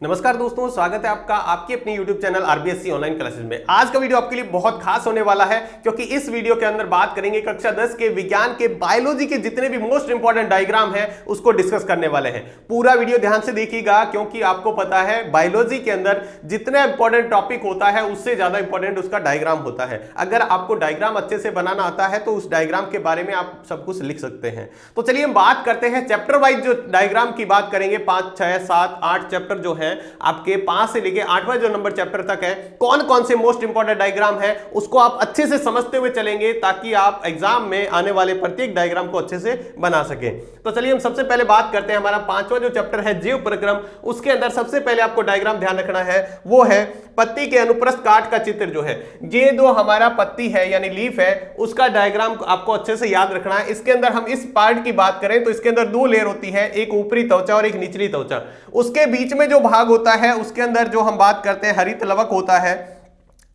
नमस्कार दोस्तों, स्वागत है आपका आपकी अपनी YouTube channel RBSC online classes में। आज का वीडियो आपके लिए बहुत खास होने वाला है क्योंकि इस वीडियो के अंदर बात करेंगे कक्षा 10 के विज्ञान के बायोलॉजी के जितने भी मोस्ट इंपॉर्टेंट डायग्राम है उसको डिस्कस करने वाले हैं। पूरा वीडियो ध्यान से देखिएगा क्योंकि आपको पता है बायोलॉजी के अंदर जितना इंपॉर्टेंट टॉपिक होता है उससे ज्यादा इंपॉर्टेंट उसका डायग्राम होता है। अगर आपको डायग्राम अच्छे से बनाना आता है तो उस डायग्राम के बारे में आप सब कुछ लिख सकते हैं। तो चलिए हम बात करते हैं चैप्टर वाइज जो डायग्राम की बात करेंगे। 5, 6, 7, 8 चैप्टर जो है आपके 5 से लेके 8वां जो नंबर चैप्टर तक है, कौन कौन से मोस्ट इंपॉर्टेंट डायग्राम है उसको आप अच्छे से समझते हुए चलेंगे ताकि आप एग्जाम में आने वाले प्रत्येक डायग्राम को अच्छे से बना सके। तो चलिए हम सबसे पहले बात करते हैं हमारा 5वां जो चैप्टर है जीव प्रक्रम। उसके अंदर सबसे पहले आपको डायग्राम ध्यान रखना है वो है पत्ती के अनुप्रस्थ काट का चित्र। जो है ये जो हमारा पत्ती है यानी लीफ है उसका डायग्राम आपको अच्छे से याद रखना है। इसके अंदर हम इस पार्ट की बात करें तो इसके अंदर 2 लेयर होती है, एक ऊपरी त्वचा और एक निचली त्वचा। उसके बीच में जो भाग होता है उसके अंदर जो हम बात करते हैं हरित लवक होता है।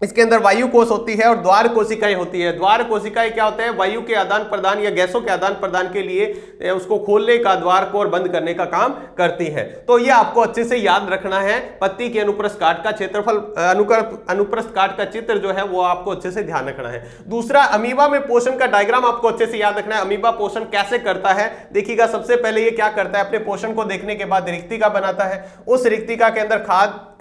इसके अंदर वायु कोश होती है और द्वार कोशिकाएं होती है। द्वार कोशिकाएं क्या होते हैं? वायु के आदान प्रदान या गैसों के आदान प्रदान के लिए उसको खोलने का, द्वार को और बंद करने का काम करती है। तो ये आपको अच्छे से याद रखना है। पत्ती के अनुप्रस्थ काट का क्षेत्रफल, अनुप्रस्थ काट का चित्र जो है वो आपको अच्छे से ध्यान रखना है। दूसरा, अमीबा में पोषण का डायग्राम आपको अच्छे से याद रखना है। अमीबा पोषण कैसे करता है देखिएगा। सबसे पहले ये क्या करता है, अपने पोषण को देखने के बाद रिक्तिका बनाता है। उस रिक्तिका के अंदर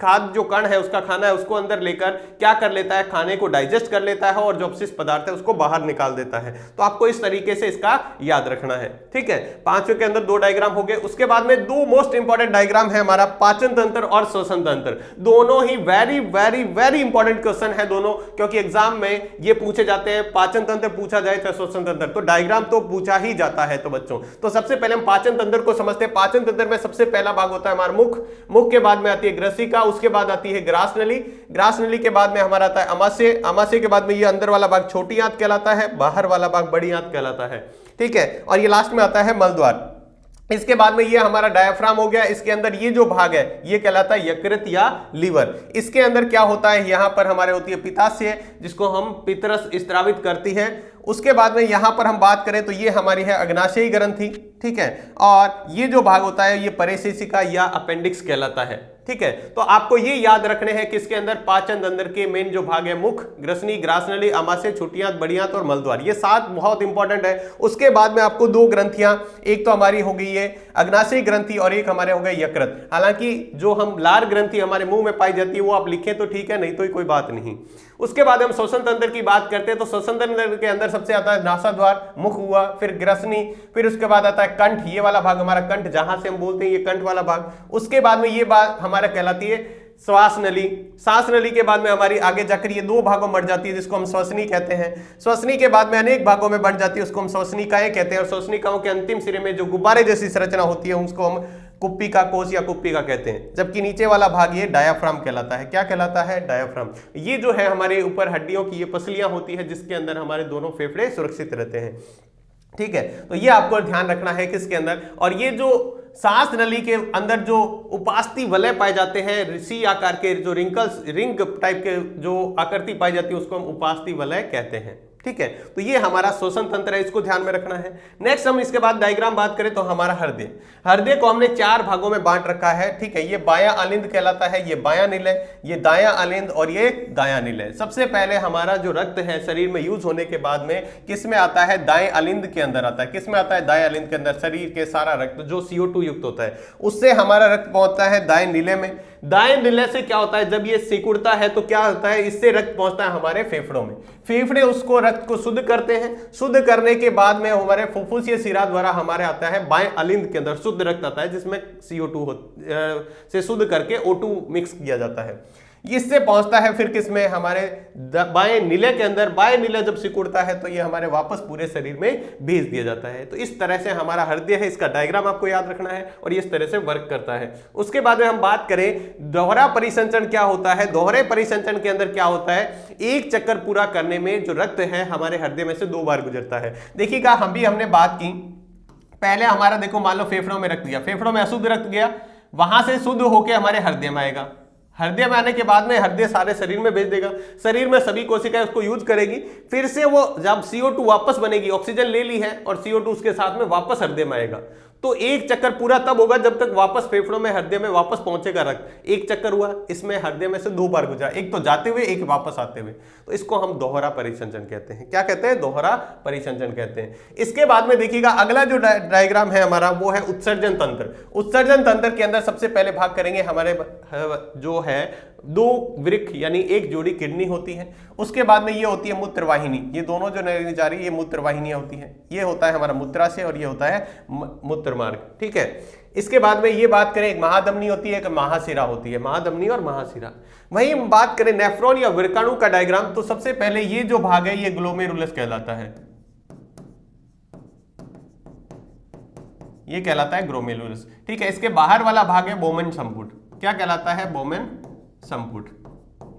खाद जो कण है उसका खाना है उसको अंदर लेकर क्या कर लेता है, खाने को डाइजेस्ट कर लेता है और जो अपशिष्ट पदार्थ है उसको बाहर निकाल देता है। तो आपको इस तरीके से इसका याद रखना है। ठीक है, 5वें के अंदर 2 डायग्राम हो गए। उसके बाद में 2 मोस्ट इंपॉर्टेंट डायग्राम है हमारा पाचन तंत्र और श्वसन तंत्र। दोनों ही very very very important question है दोनों, क्योंकि एग्जाम में ये पूछे जाते हैं। पाचन तंत्र पूछा जाए चाहे श्वसन तंत्र, तो डायग्राम तो पूछा ही जाता है। तो बच्चों, तो सबसे पहले हम पाचन तंत्र को समझते हैं। पाचन तंत्र में सबसे पहला भाग होता है हमारा मुख। मुख के बाद में आती है ग्रसिका, उसके बाद आती है ग्रास नली। ग्रास नली के बाद में हमारा आता है अमाशय। अमाशय के बाद में ये अंदर वाला भाग छोटी आंत कहलाता है, बाहर वाला भाग बड़ी आंत कहलाता है। ठीक है, और ये लास्ट में आता है मलद्वार। इसके बाद में ये हमारा डायफ्राम हो गया। इसके अंदर ये जो भाग है ये कहलाता है यकृत या लीवर। इसके अंदर क्या होता है, यहां पर हमारे होती है पित्ताशय जिसको हम पितरस स्त्रावित करती है। उसके बाद में यहां पर हम बात करें तो ये हमारी है अग्नाशयी ग्रंथि। ठीक है, और ये जो भाग होता है ये परिशेषिका या अपेंडिक्स कहलाता है। ठीक है, तो आपको ये याद रखने हैं कि इसके अंदर पाचन तंत्र के मेन जो भाग है मुख, ग्रसनी, ग्रासनली, अमाशय, छोटी आंत, बड़ी आंत और मलद्वार, ये 7 बहुत इंपॉर्टेंट है। उसके बाद में आपको 2 ग्रंथियां, एक तो हमारी हो गई है अग्नाशयी ग्रंथि और एक हमारे हो गए यकृत। हालांकि जो हम लार ग्रंथि हमारे मुंह में पाई जाती है वो आप लिखें तो ठीक है, नहीं तो कोई बात नहीं। उसके बाद हम श्वसन तंत्र की बात करते हैं तो श्वसन तंत्र के अंदर सबसे आता है नासाद्वार, मुख हुआ, फिर ग्रसनी, फिर उसके बाद आता है कंठ। ये वाला भाग हमारा कंठ, जहां से हम बोलते हैं ये कंठ वाला भाग। उसके बाद में ये बात हमारा कहलाती है श्वास नली। सांस नली के बाद में हमारी आगे जाकर ये 2 भागों में बढ़ जाती है जिसको हम श्वसनी कहते हैं। श्वसनी के बाद में अनेक भागों में बढ़ जाती है उसको हम श्वसनिकाएं कहते हैं। और श्वसनिकाओं के अंतिम सिरे में जो गुब्बारे जैसी संरचना होती है उसको हम कुप्पिका कोश या कुप्पिका कहते हैं। जबकि नीचे वाला भाग ये डायाफ्राम कहलाता है। क्या कहलाता है? डायाफ्राम। ये जो है हमारे ऊपर हड्डियों की ये पसलियां होती है जिसके अंदर हमारे दोनों फेफड़े सुरक्षित रहते हैं। ठीक है, तो ये आपको ध्यान रखना है किसके अंदर। और ये जो सांस नली के अंदर जो उपास्थि वलय पाए जाते हैं, ऋषि आकार के जो रिंकल्स, रिंग टाइप के जो आकृति पाई जाती है उसको हम उपास्थि वलय कहते हैं। ठीक है, तो ये हमारा श्वसन तंत्र है, इसको ध्यान में रखना है। नेक्स्ट हम इसके बाद डायग्राम बात करें तो हमारा हृदय। हृदय को हमने 4 भागों में बांट रखा है। ठीक है, ये बायां अलिंद कहलाता है, ये बायां निलय, ये दायां अलिंद और ये दायां निलय। सबसे पहले हमारा जो रक्त है शरीर में यूज होने के बाद में किस में आता है? दाएं अलिंद के अंदर आता है। किस में आता है? दाएं अलिंद के अंदर। शरीर के सारा रक्त जो CO2 युक्त होता है उससे हमारा रक्त पहुंचता है दाएं निलय में। दाएं निलय से क्या होता है, जब ये सिकुड़ता है तो क्या होता है, इससे रक्त पहुंचता है हमारे फेफड़ों में। फेफड़े उसको रक्त को शुद्ध करते हैं। शुद्ध करने के बाद में हमारे फुफ्फुसीय शिरा द्वारा हमारे आता है बाएं अलिंद के अंदर शुद्ध रक्त आता है जिसमें CO2 से शुद्ध करके O2 मिक्स किया जाता है। इससे पहुंचता है फिर किसमें? हमारे बाएं निलय के अंदर। बाएं निलय जब सिकुड़ता है तो ये हमारे वापस पूरे शरीर में भेज दिया जाता है। तो इस तरह से हमारा हृदय है, इसका डायग्राम आपको याद रखना है और इस तरह से वर्क करता है। उसके बाद में हम बात करें दोहरा परिसंचरण क्या होता है। दोहरे परिसंचरण के अंदर क्या होता है, एक चक्कर पूरा करने में जो रक्त है हमारे हृदय में से 2 बार गुजरता है। देखिएगा, हमने बात की पहले हमारा, देखो मान लो फेफड़ों में रक्त गया, फेफड़ों में अशुद्ध रक्त गया, वहां से शुद्ध होकर हमारे हृदय में आएगा। हृदय में आने के बाद में हृदय सारे शरीर में भेज देगा, शरीर में सभी कोशिकाएं उसको यूज करेगी, फिर से वो जब CO2 वापस बनेगी, ऑक्सीजन ले ली है और CO2 उसके साथ में वापस हृदय में आएगा, तो एक चक्कर पूरा तब होगा जब तक वापस फेफड़ों में, हृदय में वापस पहुंचेगा रक्त। एक चक्कर हुआ, इसमें हृदय में से 2 बार गुजरा, एक तो जाते हुए एक वापस आते हुए, तो इसको हम दोहरा परिसंचरण कहते हैं। क्या कहते हैं? दोहरा परिसंचरण कहते हैं। इसके बाद में देखिएगा अगला जो डायग्राम है हमारा वो है उत्सर्जन तंत्र। उत्सर्जन तंत्र के अंदर सबसे पहले भाग करेंगे हमारे जो है 2 वृक्क यानी एक जोड़ी किडनी होती है। उसके बाद में ये होती है मूत्रवाहिनी, ये दोनों जो नली जा रही है ये मूत्रवाहिनियां होती है। ये होता है हमारा मूत्राशय और ये होता है मूत्रमार्ग, ठीक है। इसके बाद में ये बात करें, एक महाधमनी होती है, एक महाशिरा होती है, महाधमनी और महाशिरा। वहीं हम बात करें नेफ्रॉन या वृक्काणु का डायग्राम, तो सबसे पहले ये जो भाग है ये ग्लोमेरुलस कहलाता है, ये कहलाता है ग्लोमेरुलस, ठीक है। इसके बाहर वाला भाग है बोमेन संपुट, क्या कहलाता है? बोमेन संपुट,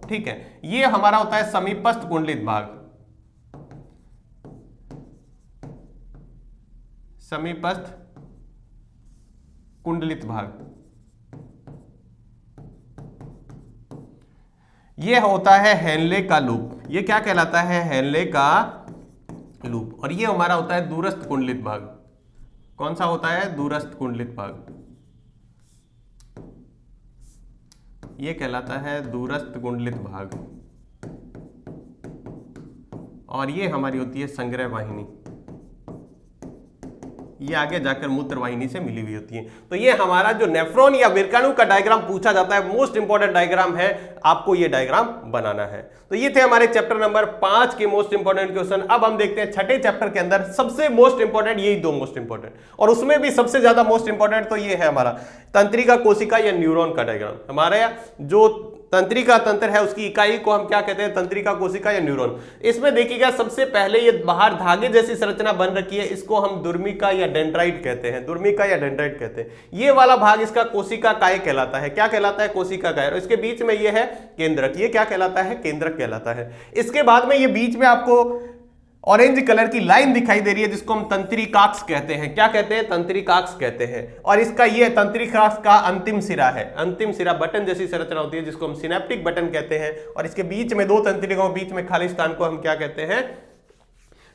ठीक है। ये हमारा होता है समीपस्थ कुंडलित भाग, समीपस्थ कुंडलित भाग। ये होता है हेनले का लूप, ये क्या कहलाता है? हेनले का लूप। और ये हमारा होता है दूरस्थ कुंडलित भाग। कौन सा होता है? दूरस्थ कुंडलित भाग, ये कहलाता है दूरस्थ कुंडलित भाग। और ये हमारी होती है संग्रह वाहिनी, ये आगे जाकर मूत्र वाहिनी से मिली हुई होती है। तो ये हमारा जो नेफ्रॉन या वृक्काणु का डायग्राम पूछा जाता है, मोस्ट इंपॉर्टेंट डायग्राम है, आपको ये डायग्राम बनाना है। तो ये थे हमारे चैप्टर नंबर 5 के मोस्ट इंपॉर्टेंट क्वेश्चन। अब हम देखते हैं छठे चैप्टर के अंदर सबसे मोस्ट इंपॉर्टेंट, यही 2 मोस्ट इंपॉर्टेंट, और उसमें भी सबसे ज्यादा मोस्ट इंपॉर्टेंट तो ये है हमारा तंत्रिका कोशिका या न्यूरॉन का डायग्राम। हमारे जो तंत्रिका तंत्र है उसकी इकाई को हम क्या कहते हैं? तंत्रिका कोशिका या न्यूरॉन। इसमें देखिएगा सबसे पहले ये बाहर धागे जैसी संरचना बन रखी है, इसको हम दुर्मिका या डेंड्राइट कहते हैं, दुर्मिका या डेंड्राइट कहते हैं। ये वाला भाग इसका कोशिका काय कहलाता है। क्या कहलाता है? कोशिका काय। और इसके बीच में ये है केंद्रक, ये क्या कहलाता है? केंद्रक कहलाता है। इसके बाद में ये बीच में आपको ऑरेंज कलर की लाइन दिखाई दे रही है जिसको हम तंत्रिकाक्ष कहते हैं। क्या कहते हैं? तंत्रिकाक्ष कहते हैं। और इसका ये तंत्रिकाक्ष का अंतिम सिरा है, अंतिम सिरा बटन जैसी संरचना होती है जिसको हम सिनेप्टिक बटन कहते हैं। और इसके बीच में 2 तंत्रिकाओं के बीच में खाली स्थान को हम क्या कहते हैं?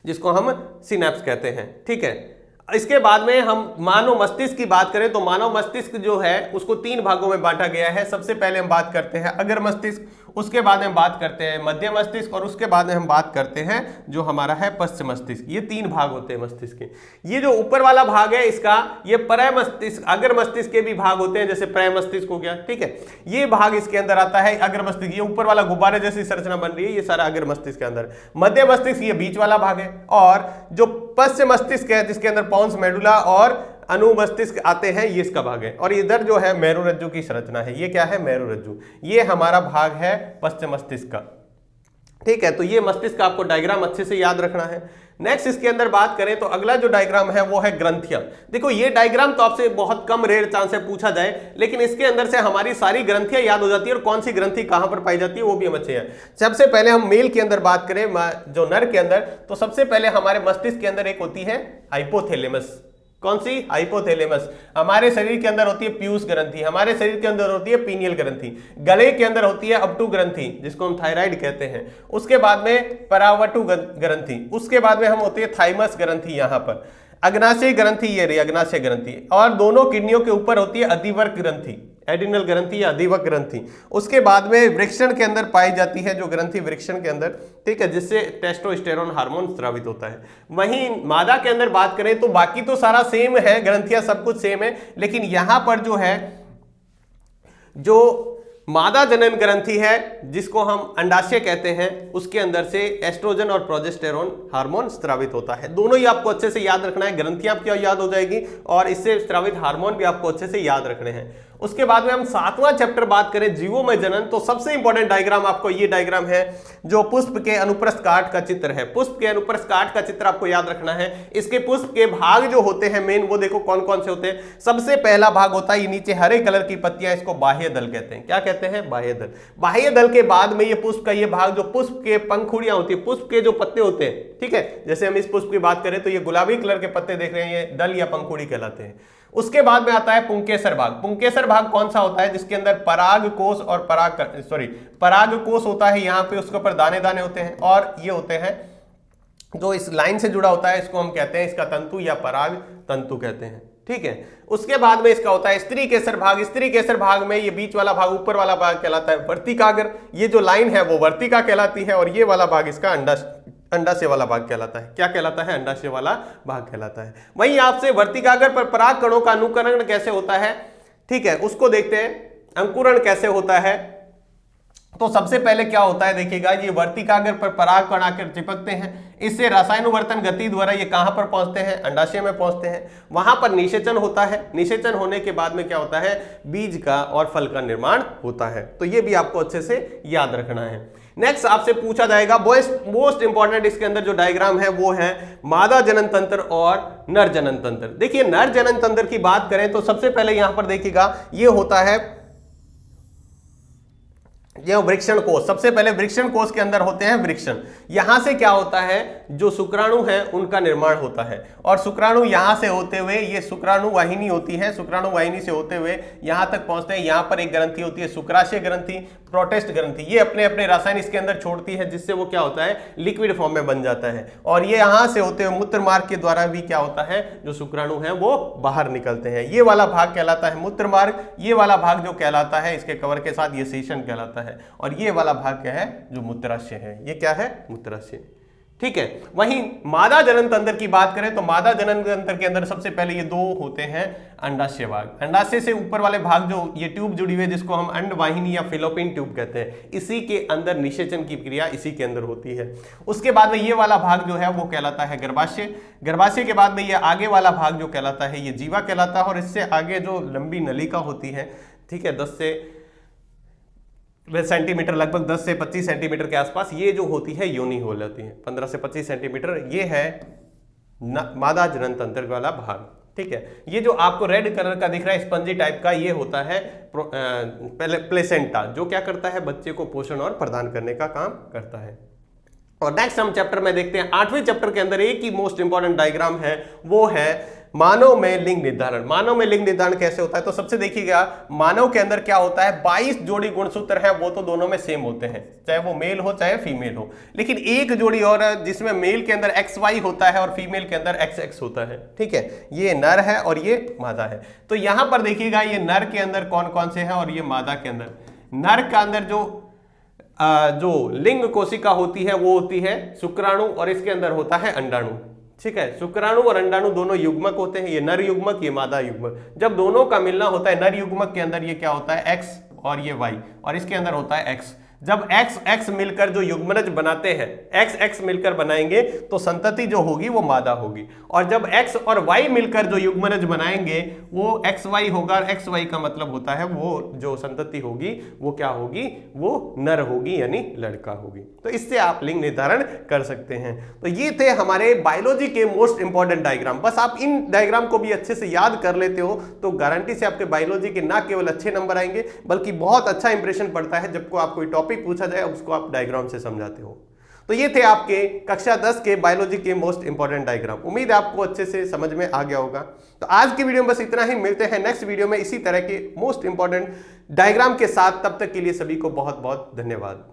जिसको हम सिनेप्स कहते हैं, ठीक है। इसके बाद में हम मानव मस्तिष्क की बात करें तो मानव मस्तिष्क जो है उसको 3 भागों में बांटा गया है। सबसे पहले हम बात करते हैं अग्र मस्तिष्क, उसके बाद हम बात करते हैं मध्य मस्तिष्क, और उसके बाद में हम बात करते हैं जो हमारा है पश्च मस्तिष्क। ये 3 भाग होते हैं मस्तिष्क के। ये जो ऊपर वाला भाग है इसका, ये परय मस्तिष्क, अग्र मस्तिष्क के भी भाग होते हैं, जैसे परय मस्तिष्क हो गया, ठीक है। ये भाग इसके अंदर आता है अग्र मस्तिष्क। ये ऊपर वाला गुब्बारे जैसी संरचना बन रही है, ये सारा अग्र मस्तिष्क के अंदर। मध्य मस्तिष्क ये बीच वाला भाग है, और जो पश्च मस्तिष्क है जिसके अंदर पॉन्स मेडुला और अनुमस्तिष्क आते हैं, ये इसका भाग है। और इधर जो है मेरुरज्जु की संरचना है, ये क्या है? मेरुरज्जु। ये हमारा भाग है पश्च मस्तिष्क का, ठीक है। तो ये मस्तिष्क का आपको डायग्राम अच्छे से याद रखना है। नेक्स्ट इसके अंदर बात करें तो अगला जो डायग्राम है वो है ग्रंथियां। देखो ये डायग्राम तो आपसे बहुत कम रेयर चांस है पूछा जाए, लेकिन इसके अंदर से हमारी सारी ग्रंथियां याद हो जाती है और कौन सी ग्रंथि कहां पर पाई जाती है वो भी हम अच्छे हैं। सबसे पहले हम मेल के अंदर बात करें, जो नर के अंदर, तो सबसे पहले हमारे मस्तिष्क के अंदर एक होती है हाइपोथैलेमस। कौन सी? हाइपोथैलेमस। हमारे शरीर के अंदर होती है पीयूष ग्रंथि, हमारे शरीर के अंदर होती है पीनियल ग्रंथि, गले के अंदर होती है अपटू ग्रंथि जिसको हम थायराइड कहते हैं। उसके बाद में परावटु ग्रंथि, उसके बाद में हम होती है थाइमस ग्रंथि, यहाँ पर अग्नाशय ग्रंथि, ये रही अग्नाशय ग्रंथि। और दोनों किडनियों के ऊपर होती है अधिवर्ग ग्रंथि, एडिनल ग्रंथि या अधिवर्ग ग्रंथि। उसके बाद में वृक्षण के अंदर पाई जाती है जो ग्रंथि वृक्षण के अंदर, ठीक है, जिससे टेस्टोस्टेरोन हार्मोन स्रावित होता है। वहीं मादा के अंदर बात करें तो बाकी तो सारा सेम है, ग्रंथियां सब कुछ सेम है, लेकिन यहां पर जो है जो मादा जनन ग्रंथि है जिसको हम अंडाशय कहते हैं, उसके अंदर से एस्ट्रोजन और प्रोजेस्टेरोन हार्मोन स्रावित होता है। दोनों ही आपको अच्छे से याद रखना है, ग्रंथियां आपको याद हो जाएगी और इससे स्रावित हार्मोन भी आपको अच्छे से याद रखने हैं। उसके बाद में हम 7वां चैप्टर बात करें जीवोमय जनन, तो सबसे इंपॉर्टेंट डायग्राम आपको ये डायग्राम है जो पुष्प के अनुप्रस्थ काट का चित्र है। पुष्प के अनुप्रस्थ काट का चित्र आपको याद रखना है। इसके पुष्प के भाग जो होते हैं मेन, वो देखो कौन कौन से होते हैं। सबसे पहला भाग होता है ये नीचे हरे कलर की पत्तियां, इसको बाह्य दल कहते हैं। क्या कहते हैं? बाह्य दल। बाह्य दल के बाद में ये पुष्प का ये भाग जो पुष्प के पंखुड़ियां होती है, पुष्प के जो पत्ते होते हैं, ठीक है, जैसे हम इस पुष्प की बात करें तो ये गुलाबी कलर के पत्ते देख रहे हैं, ये दल या पंखुड़ी कहलाते हैं। उसके बाद में आता है पुंकेसर भाग। पुंकेसर भाग कौन सा होता है? जिसके अंदर पराग कोष और पराग कोष होता है, यहाँ पे उसके ऊपर दाने दाने होते हैं, और ये होते हैं जो इस लाइन से जुड़ा होता है, इसको हम कहते हैं इसका तंतु या पराग तंतु कहते हैं, ठीक है। उसके बाद में इसका होता है स्त्री केसर भाग। स्त्री केसर भाग में ये बीच वाला भाग, ऊपर वाला भाग कहलाता है वर्तिकाग्र। ये जो लाइन है वो वर्तिका कहलाती है और ये वाला भाग इसका अंडाशय वाला भाग कहलाता है। क्या कहलाता है? अंडाशय वाला भाग कहलाता है। वहीं आपसे वर्तिकाग्र पर पराग कणों का अनुकरण कैसे होता है, ठीक है, उसको देखते हैं। अंकुरण कैसे होता है, तो सबसे पहले क्या होता है देखिएगा, ये वर्तिकाग्र पर पराग कण आकर चिपकते हैं। इससे रासायनुवर्तन गति द्वारा ये कहां पर पहुंचते हैं? अंडाशय में पहुंचते हैं। वहां पर निषेचन होता है। निषेचन होने के बाद में क्या होता है? बीज का और फल का निर्माण होता है। तो ये भी आपको अच्छे से याद रखना है। नेक्स्ट आपसे पूछा जाएगा मोस्ट इंपॉर्टेंट इसके अंदर जो डायग्राम है वो है मादा जनन तंत्र और नर जनन तंत्र। देखिए नर जनन तंत्र की बात करें तो सबसे पहले यहां पर देखिएगा ये होता है यह वृक्षण कोश। सबसे पहले वृक्षण कोश के अंदर होते हैं वृक्षण। यहां से क्या होता है, जो शुक्राणु है उनका निर्माण होता है और शुक्राणु यहां से होते हुए, ये शुक्राणु वाहिनी होती है, शुक्राणु वाहिनी से होते हुए यहां तक पहुंचते हैं। यहां पर एक ग्रंथि होती है शुक्राशय ग्रंथि, प्रोटेस्ट ग्रंथि। ये अपने अपने रासायन इसके अंदर छोड़ती है जिससे वो क्या होता है? लिक्विड फॉर्म में बन जाता है। और ये यहां से होते हुए मूत्र मार्ग के द्वारा भी क्या होता है, जो शुक्राणु है वो बाहर निकलते हैं। ये वाला भाग कहलाता है मूत्र मार्ग। ये वाला भाग जो कहलाता है इसके कवर के साथ ये सेशन कहलाता है। और ये वाला भाग क्या है? जो मूत्राशय है। ये क्या है? मूत्राशय, ठीक है। वहीं मादा जनन तंत्र की बात करें तो मादा जनन तंत्र के अंदर सबसे पहले ये दो होते हैं अंडाशय भाग। अंडाशय से ऊपर वाले भाग जो ये ट्यूब जुड़ी हुई है जिसको हम अंडवाहिनी या फिलोपिन ट्यूब कहते हैं, इसी के अंदर निषेचन की क्रिया इसी के अंदर होती है। उसके बाद में ये वाला भाग जो है वो कहलाता है गर्भाशय। गर्भाशय के बाद में ये आगे वाला भाग जो कहलाता है ये जीवा कहलाता है। और इससे आगे जो लंबी नलिका होती है, ठीक है, 10 सेंटीमीटर, लगभग 10 से 25 सेंटीमीटर के आसपास, ये जो होती है योनि होल होती है 15 से 25 सेंटीमीटर। ये है मादा जनन तंत्र वाला भाग, ठीक है। ये जो आपको रेड कलर का दिख रहा है स्पंजी टाइप का, ये होता है प्लेसेंटा, जो क्या करता है? बच्चे को पोषण और प्रदान करने का काम करता है। और नेक्स्ट हम चैप्टर में देखते हैं 8वें चैप्टर के अंदर एक ही मोस्ट इंपॉर्टेंट डायग्राम है, वो है मानव में लिंग निर्धारण। मानव में लिंग निर्धारण कैसे होता है? तो सबसे देखिएगा मानव के अंदर क्या होता है, 22 जोड़ी गुणसूत्र हैं, वो तो दोनों में सेम होते हैं, चाहे वो मेल हो चाहे फीमेल हो। लेकिन एक जोड़ी और जिसमें मेल के अंदर XY होता है और फीमेल के अंदर XX होता है, ठीक है। ये नर है और ये मादा है। तो यहां पर देखिएगा ये नर के अंदर कौन कौन से हैं और ये मादा के अंदर। नर का अंदर जो लिंग कोशिका होती है वो होती है शुक्राणु और इसके अंदर होता है अंडाणु, ठीक है। शुक्राणु और अंडाणु दोनों युग्मक होते हैं, ये नर युग्मक ये मादा युग्मक। जब दोनों का मिलना होता है, नर युग्मक के अंदर ये क्या होता है? X और ये Y, और इसके अंदर होता है X। जब X मिलकर जो युग्मनज बनाते हैं, X मिलकर बनाएंगे तो संतति जो होगी वो मादा होगी। और जब X और Y मिलकर जो युग्मनज बनाएंगे वो XY होगा। और XY का मतलब होता है वो जो संतति होगी वो क्या होगी? वो नर होगी, यानी लड़का होगी। तो इससे आप लिंग निर्धारण कर सकते हैं। तो ये थे हमारे बायोलॉजी के मोस्ट इंपॉर्टेंट डायग्राम। बस आप इन डायग्राम को भी अच्छे से याद कर लेते हो तो गारंटी से आपके बायोलॉजी के ना केवल अच्छे नंबर आएंगे बल्कि बहुत अच्छा इंप्रेशन पड़ता है जब को आप कोई टॉपिक पूछा जाए उसको आप डायग्राम से समझाते हो। तो ये थे आपके कक्षा 10 के बायोलॉजी के मोस्ट इंपॉर्टेंट डायग्राम। उम्मीद है आपको अच्छे से समझ में आ गया होगा। तो आज की वीडियो में बस इतना ही। मिलते हैं नेक्स्ट वीडियो में इसी तरह के मोस्ट इंपॉर्टेंट डायग्राम के साथ। तब तक के लिए सभी को बहुत बहुत धन्यवाद।